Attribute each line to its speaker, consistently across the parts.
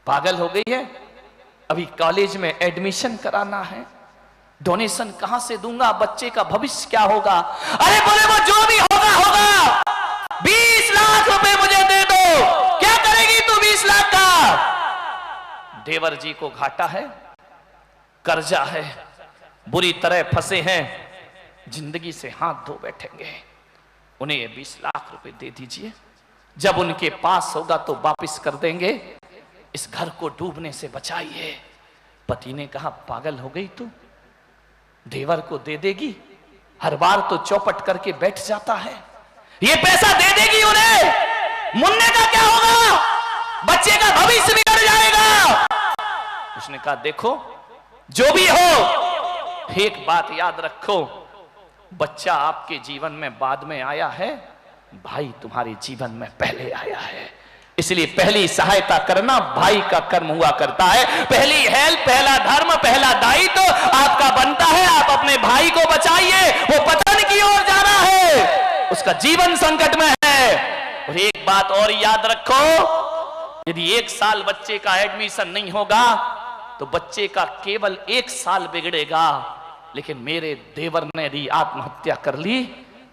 Speaker 1: पागल हो गई है? अभी कॉलेज में एडमिशन कराना है, डोनेशन कहां से दूंगा, बच्चे का भविष्य क्या होगा? अरे बोले वो जो भी होगा होगा, 20 लाख रुपए मुझे दे दो। क्या करेगी तू 20 लाख का? देवर जी को घाटा है, कर्जा है, बुरी तरह फंसे हैं, जिंदगी से हाथ धो बैठेंगे। उन्हें ये 20 लाख रुपए दे दीजिए, जब उनके पास होगा तो वापस कर देंगे, इस घर को डूबने से बचाइए। पति ने कहा पागल हो गई तू, देवर को दे देगी? हर बार तो चौपट करके बैठ जाता है, ये पैसा दे देगी उन्हें, मुन्ने का क्या होगा, बच्चे का भविष्य बिगड़ जाएगा। उसने कहा देखो जो भी हो, एक बात याद रखो, बच्चा आपके जीवन में बाद में आया है, भाई तुम्हारे जीवन में पहले आया है, इसलिए पहली सहायता करना भाई का कर्म हुआ करता है। पहली हेल्प, पहला धर्म, पहला दायित्व तो आपका बनता है। आप अपने भाई को बचाइए, वो पतन की ओर जा रहा है, उसका जीवन संकट में है। और एक बात और याद रखो, यदि 1 साल बच्चे का एडमिशन नहीं होगा तो बच्चे का केवल 1 साल बिगड़ेगा, लेकिन मेरे देवर ने यदि आत्महत्या कर ली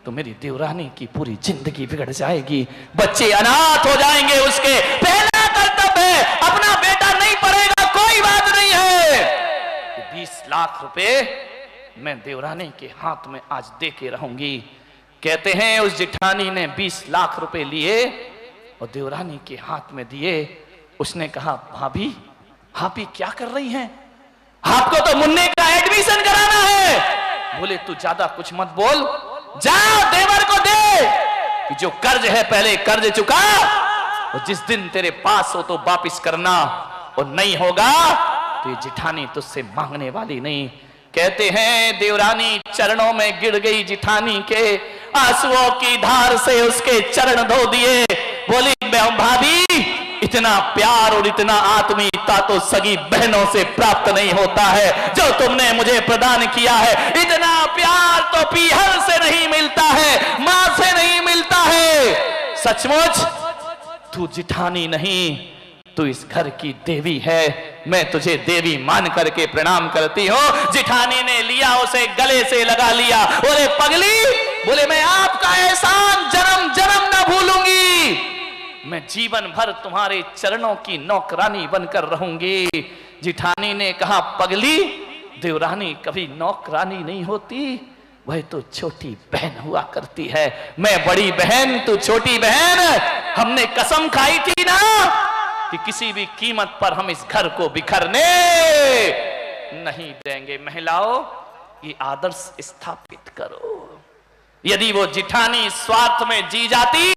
Speaker 1: तो मेरी देवरानी की पूरी जिंदगी बिगड़ जाएगी, बच्चे अनाथ हो जाएंगे। उसके पहला कर्तव्य है, अपना बेटा नहीं पढ़ेगा कोई बात नहीं है, 20 लाख रुपए मैं देवरानी के हाथ में आज दे के रहूंगी। कहते हैं उस जिठानी ने 20 लाख रुपए लिए और देवरानी के हाथ में दिए। उसने कहा भाभी आप ही क्या कर रही हैं, आपको तो मुन्ने का एडमिशन कराना है। बोले तू ज्यादा कुछ मत बोल, जा देवर को दे कि जो कर्ज है पहले कर्ज चुका, और जिस दिन तेरे पास हो तो वापिस करना, और नहीं होगा तो ये जिठानी तुझसे मांगने वाली नहीं। कहते हैं देवरानी चरणों में गिर गई, जिठानी के आंसुओं की धार से उसके चरण धो दिए। बोली भाभी इतना प्यार और इतना आत्मीयता तो सगी बहनों से प्राप्त नहीं होता है जो तुमने मुझे प्रदान किया है। इतना प्यार तो पीहर से नहीं मिलता है, मां से नहीं मिलता है। सचमुच तू जिठानी नहीं, तू इस घर की देवी है। मैं तुझे देवी मान करके प्रणाम करती हूँ। जिठानी ने लिया, उसे गले से लगा लिया। बोले पगली, बोले मैं आपका एहसान जन्म जन्म न भूलूंगी, मैं जीवन भर तुम्हारे चरणों की नौकरानी बनकर रहूंगी। जिठानी ने कहा पगली, देवरानी कभी नौकरानी नहीं होती, वह तो छोटी बहन हुआ करती है। मैं बड़ी बहन, तू छोटी बहन। हमने कसम खाई थी ना कि किसी भी कीमत पर हम इस घर को बिखरने नहीं देंगे। महिलाओं, ये आदर्श स्थापित करो। यदि वो जिठानी स्वार्थ में जी जाती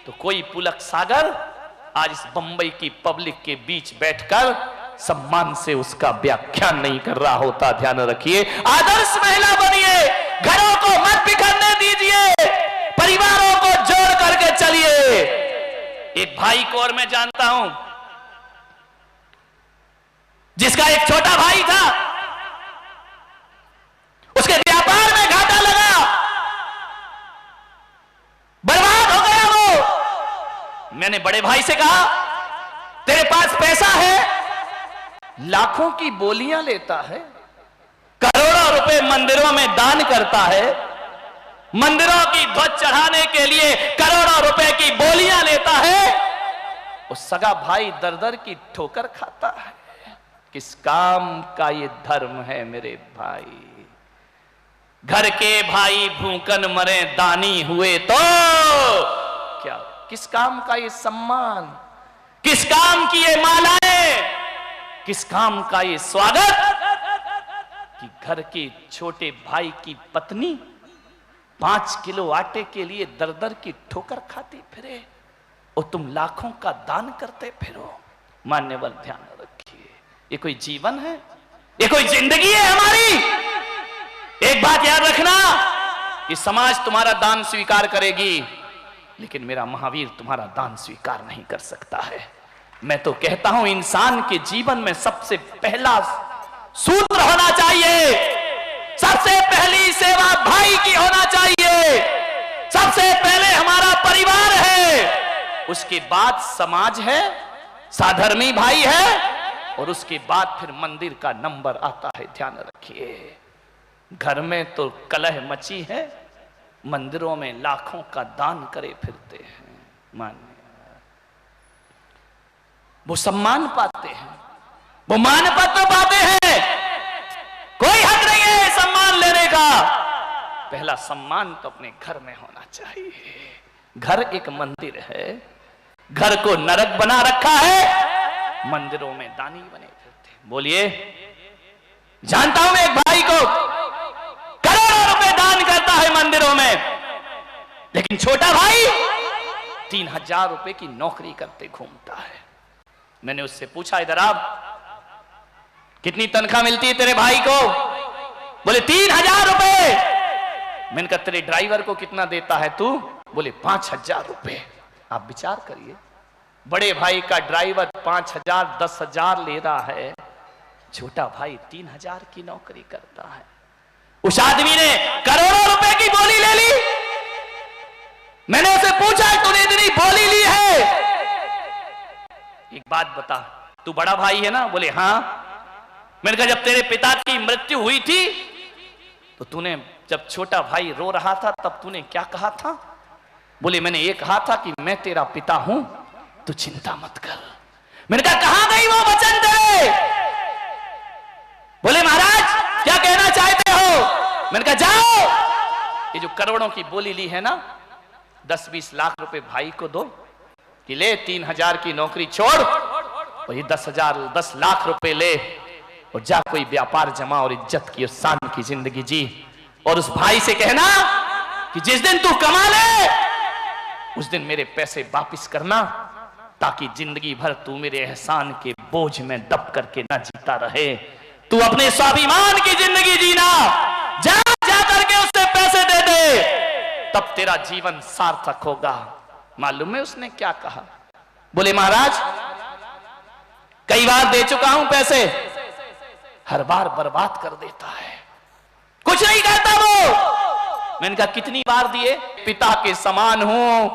Speaker 1: तो कोई पुलक सागर आज इस बंबई की पब्लिक के बीच बैठकर सम्मान से उसका व्याख्यान नहीं कर रहा होता। ध्यान रखिए, आदर्श महिला बनिए, घरों को मत बिखरने दीजिए, परिवारों को जोड़ करके चलिए। एक भाई को और मैं जानता हूं जिसका एक छोटा भाई था, उसके व्यापार में घाटा लगा, बर्बाद हो गया वो। मैंने बड़े भाई से कहा तेरे पास पैसा है, लाखों की बोलियां लेता है, करोड़ों रुपए मंदिरों में दान करता है, मंदिरों की ध्वज चढ़ाने के लिए करोड़ों रुपए की बोलियां लेता है, उस सगा भाई दर दर की ठोकर खाता है। किस काम का ये धर्म है मेरे भाई? घर के भाई भूखन मरे दानी हुए तो क्या? किस काम का ये सम्मान? किस काम की ये मालाएं? किस काम का ये स्वागत कि घर के छोटे भाई की पत्नी 5 किलो आटे के लिए दर दर की ठोकर खाती फिरे और तुम लाखों का दान करते फिरो। मान्यवर ध्यान रखिए, ये कोई जीवन है? ये कोई जिंदगी है हमारी? एक बात याद रखना, ये समाज तुम्हारा दान स्वीकार करेगी, लेकिन मेरा महावीर तुम्हारा दान स्वीकार नहीं कर सकता है। मैं तो कहता हूं इंसान के जीवन में सबसे पहला सूत्र होना चाहिए, सबसे पहली सेवा भाई की होना चाहिए, सबसे पहले हमारा परिवार उसके बाद समाज है, साधर्मी भाई है, और उसके बाद फिर मंदिर का नंबर आता है। ध्यान रखिए, घर में तो कलह मची है, मंदिरों में लाखों का दान करे फिरते हैं। मान्य वो सम्मान पाते हैं, वो मान पत्र पाते हैं। कोई हक नहीं है सम्मान लेने का। पहला सम्मान तो अपने घर में होना चाहिए। घर एक मंदिर है, घर को नरक बना रखा है, मंदिरों में दानी बने फिरते हैं। बोलिए, जानता हूं मैं एक भाई को करोड़ों रुपए दान करता है मंदिरों में, लेकिन छोटा भाई 3000 रुपए की नौकरी करते घूमता है। मैंने उससे पूछा, इधर आप, कितनी तनख्वाह मिलती है तेरे भाई को? बोले 3000 रुपए। मैंने कहा तेरे ड्राइवर को कितना देता है तू? बोले 5000 रुपए। आप विचार करिए, बड़े भाई का ड्राइवर 5000 10,000 ले रहा है, छोटा भाई 3000 की नौकरी करता है। उस आदमी ने करोड़ों रुपए की बोली ले ली। मैंने उसे पूछा, तूने इतनी बोली ली है, एक बात बता, तू बड़ा भाई है ना? बोले हाँ। मैंने कहा जब तेरे पिता की मृत्यु हुई थी तो तूने, जब छोटा भाई रो रहा था तब तूने क्या कहा था? बोले मैंने ये कहा था कि मैं तेरा पिता हूं, तू चिंता मत कर। मैंने कहा कहां गई वो वचन तेरे? बोले महाराज क्या कहना चाहते हो? मैंने कहा जाओ, ये जो करोड़ों की बोली ली है ना, 10-20 लाख रुपए भाई को दो कि ले 3000 की नौकरी छोड़ और ये 10 लाख रुपए ले और जा कोई व्यापार जमा और इज्जत की और शान की जिंदगी जी। और उस भाई से कहना कि जिस दिन तू कमा ले उस दिन मेरे पैसे वापिस करना, ताकि जिंदगी भर तू मेरे एहसान के बोझ में दब करके ना जीता रहे। तू अपने स्वाभिमान की जिंदगी जीना, जा करके उससे पैसे दे दे, तब तेरा जीवन सार्थक होगा। मालूम है उसने क्या कहा? बोले महाराज कई बार दे चुका हूं पैसे, हर बार बर्बाद कर देता है, कुछ नहीं करता वो। मैंने कहा कितनी बार दिए? पिता के समान हूं।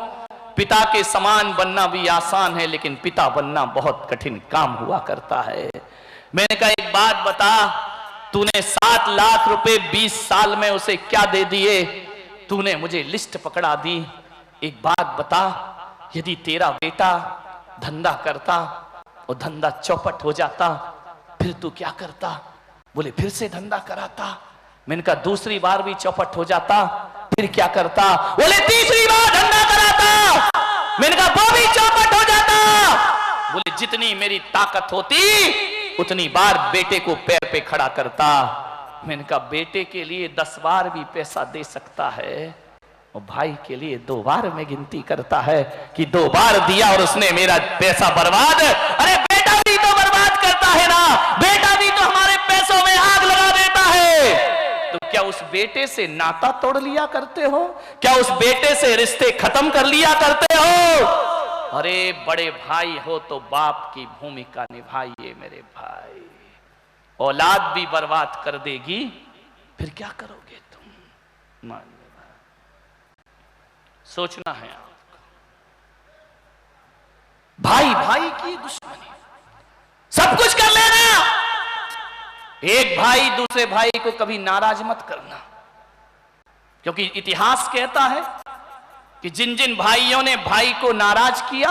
Speaker 1: पिता के समान बनना भी आसान है, लेकिन पिता बनना बहुत कठिन काम हुआ करता है। मैंने कहा एक बात बता, तूने 7 लाख रुपए 20 साल में उसे क्या दे दिए? तूने मुझे लिस्ट पकड़ा दी। एक बात बता, यदि तेरा बेटा धंधा करता और धंधा चौपट हो जाता फिर तू क्या करता? बोले फिर से धंधा कराता। मैंने कहा दूसरी बार भी चौपट हो जाता फिर क्या करता? बोले तीसरी बार धंधा कराता। मैंने कहा वो भी चौपट हो जाता। बोले जितनी मेरी ताकत होती उतनी बार बेटे को पैर पे खड़ा करता। मैंने कहा बेटे के लिए 10 बार भी पैसा दे सकता है, और भाई के लिए 2 बार में गिनती करता है कि 2 बार दिया और उसने मेरा पैसा बर्बाद। अरे बेटा भी तो बर्बाद करता है ना, बेटा भी तो हमारे पैसों में आग लगा देता है। तो क्या उस बेटे से नाता तोड़ लिया करते हो? क्या उस बेटे से रिश्ते खत्म कर लिया करते हो? अरे बड़े भाई हो तो बाप की भूमिका निभाइए मेरे भाई। औलाद भी बर्बाद कर देगी फिर क्या करोगे तुम? मान सोचना है आपको। भाई भाई की दुश्मनी, सब कुछ कर लेना, एक भाई दूसरे भाई को कभी नाराज मत करना, क्योंकि इतिहास कहता है कि जिन जिन भाइयों ने भाई को नाराज किया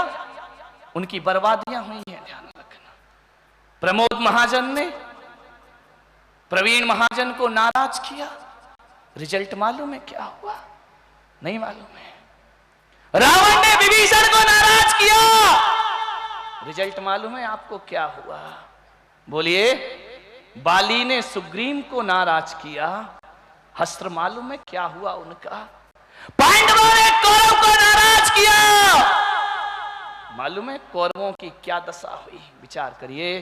Speaker 1: उनकी बर्बादियां हुई हैं। ध्यान रखना। प्रमोद महाजन ने प्रवीण महाजन को नाराज किया, रिजल्ट मालूम है क्या हुआ? नहीं मालूम है। रावण ने विभीषण को नाराज किया, रिजल्ट मालूम है आपको क्या हुआ? बोलिए। बाली ने सुग्रीव को नाराज किया, अस्त्र मालूम है क्या हुआ उनका? पांडवों ने कौरव को नाराज किया, मालूम है कौरवों की क्या दशा हुई? विचार करिए।